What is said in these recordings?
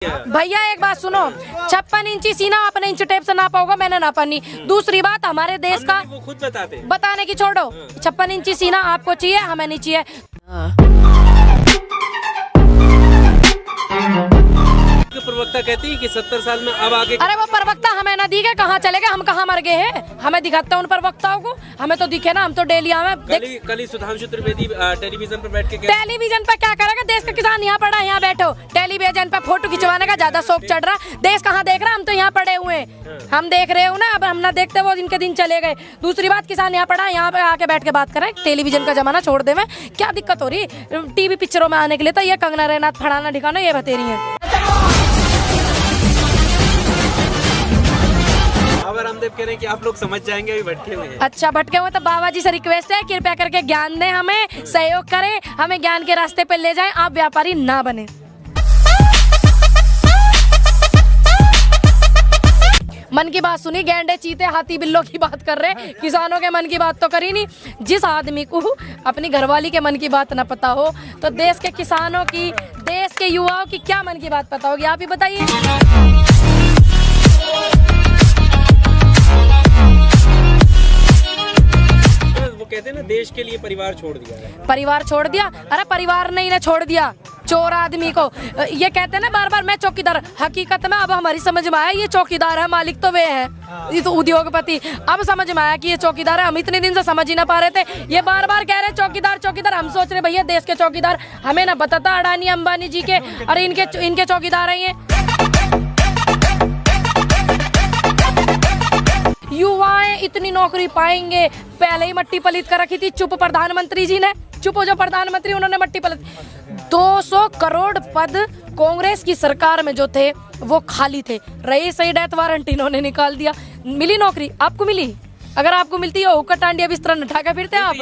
भैया एक बात सुनो, 56 इंची सीना आपने इंच टेप से नापा होगा, मैंने नापा नहीं। दूसरी बात, हमारे देश का वो खुद बताते बताने की छोड़ो, 56 इंची सीना आपको चाहिए, हमें नहीं चाहिए। प्रवक्ता कहती है कि 70 साल में अब आगे। अरे वो प्रवक्ता हमें ना दिखे, कहाँ चले गए, हम कहाँ मर गए हैं, हमें दिखाते हैं उन प्रवक्ताओं को, हमें तो दिखे ना, हम तो डेली आवे। कल ही सुधांशु त्रिवेदी टेलीविजन पर बैठ के टेलीविजन पे क्या करेगा, देश का किसान यहाँ पड़ा, यहाँ बैठो, टेलीविजन पे फोटो खिंचवाने का ज्यादा शौक चढ़ रहा, देश कहाँ देख रहा, हम तो यहाँ पड़े हुए हैं, हम देख रहे हो ना, अब हम ना देखते वो इनके दिन चले गए। दूसरी बात, किसान यहाँ पड़ा, यहाँ पे आके बैठ के बात करें, टेलीविजन का जमाना छोड़ दे, में क्या दिक्कत हो रही, टीवी पिक्चरों में आने के लिए तो ये कंगना रनौत फड़ाना ढिकाना ये बतेरी है। बाबा रामदेव कह रहे हैं कि आप लोग समझ जाएंगे, अभी भटके हुए हैं। अच्छा, भटके हुए तो बाबा जी से रिक्वेस्ट है, कृपया करके ज्ञान दें, हमें सहयोग करें, हमें ज्ञान के रास्ते पे ले जाएं, आप व्यापारी ना बने। मन की बात सुनी, गैंडे चीते हाथी बिल्लों की बात कर रहे, किसानों के मन की बात तो करी नहीं। जिस आदमी को अपनी घरवाली के मन की बात ना पता हो, तो देश के किसानों की, देश के युवाओं की क्या मन की बात पता होगी, आप ही बताइए। वो कहते हैं ना, देश के लिए परिवार छोड़ दिया है। परिवार छोड़ दिया? अरे परिवार नहीं ना छोड़ दिया, चोर आदमी को। ये कहते हैं ना बार बार मैं चौकीदार, हकीकत में अब हमारी समझ में आया ये चौकीदार है, मालिक तो वे हैं, ये तो उद्योगपति। अब समझ में आया कि ये चौकीदार है, हम इतने दिन से समझ ही ना पा रहे थे, ये बार बार कह रहे चौकीदार चौकीदार, हम सोच रहे भैया देश के चौकीदार, हमें ना बताता अडानी अंबानी जी के, अरे इनके चौकीदार है ये। युवाएं इतनी नौकरी पाएंगे, पहले ही मट्टी पलीत कर रखी थी, चुप प्रधानमंत्री जी ने, चुप हो जो प्रधानमंत्री, उन्होंने मट्टी पलीत। 200 करोड़ पद कांग्रेस की सरकार में जो थे वो खाली थे, रही सही डेथ वारंट इन्होंने निकाल दिया। मिली नौकरी? आपको मिली? अगर आपको मिलती है हुक्का टांडिया बिस्तर न ढाका फिरते आप।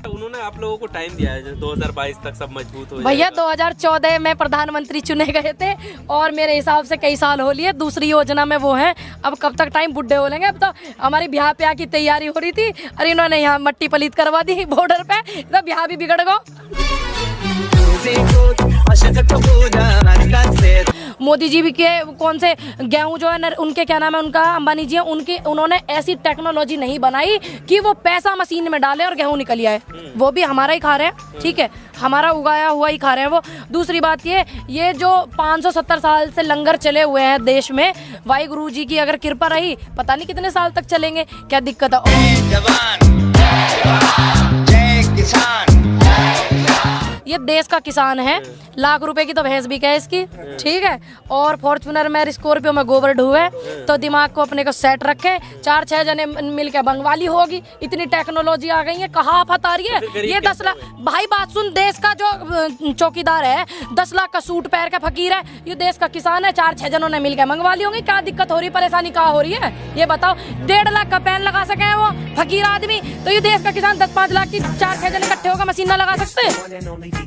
उन्होंने आप लोगों को टाइम दिया है 2022 तक सब मजबूत हो जाए। भैया 2014 में प्रधानमंत्री चुने गए थे और मेरे हिसाब से कई साल हो लिए, दूसरी योजना में वो है, अब कब तक टाइम बुढ़े हो लेंगे। अब तो हमारी ब्याह प्याह की तैयारी हो रही थी और इन्होंने यहाँ मट्टी पलीत करवा दी बॉर्डर पे, तो ब्याह भी बिगड़ गो। मोदी जी भी के कौन से गेहूं जो है उनके, क्या नाम है उनका, अंबानी जी है, उन्होंने ऐसी टेक्नोलॉजी नहीं बनाई कि वो पैसा मशीन में डाले और गेहूं निकल आए, वो भी हमारा ही खा रहे हैं, ठीक है, हमारा उगाया हुआ ही खा रहे हैं वो। दूसरी बात ये जो 570 साल से लंगर चले हुए हैं देश में, वाहिगुरु जी की अगर कृपा रही, पता नहीं कितने साल तक चलेंगे, क्या दिक्कत है। ये देश का किसान है, लाख रुपए की तो भैंस भी है इसकी, ठीक है, और फॉर्च्यूनर में स्कॉर्पियो में गोबर ढुए, तो दिमाग को अपने को सेट रखे, 4-6 जने मिलकर बंगवाली होगी, इतनी टेक्नोलॉजी आ गई है, कहाँ आफत आ रही है। ये 10 लाख भाई बात सुन, देश का जो चौकीदार है 10 लाख का सूट पहन के फकीर है, ये देश का किसान है, 4-6 जनों ने मिलकर मंगवाली होंगी, क्या दिक्कत हो रही, परेशानी क्या हो रही है, ये बताओ। 1.5 लाख का पैन लगा सके वो फकीर आदमी, तो ये देश का किसान 10-5 लाख की 4-6 जने इकट्ठे होकर मशीन ना लगा सकते।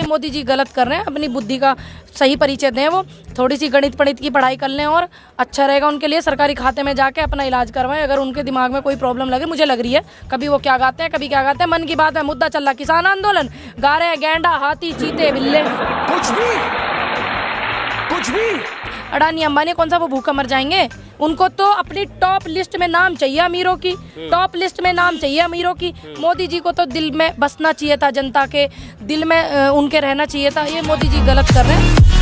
मोदी जी गलत कर रहे हैं, अपनी बुद्धि का सही परिचय दें, वो थोड़ी सी गणित पढ़ित की पढ़ाई कर लें और अच्छा रहेगा उनके लिए, सरकारी खाते में जाके अपना इलाज करवाएं। अगर उनके दिमाग में कोई प्रॉब्लम लगे, मुझे लग रही है, कभी वो क्या गाते हैं कभी क्या गाते हैं, मन की बात है, मुद्दा चल रहा किसान आंदोलन, गा रहे हैं गैंडा हाथी चीते बिल्ले, कुछ भी। अडानी अंबानी कौन सा वो भूखा मर जाएंगे, उनको तो अपनी टॉप लिस्ट में नाम चाहिए अमीरों की, टॉप लिस्ट में नाम चाहिए अमीरों की। मोदी जी को तो दिल में बसना चाहिए था, जनता के दिल में उनके रहना चाहिए था, ये मोदी जी गलत कर रहे हैं।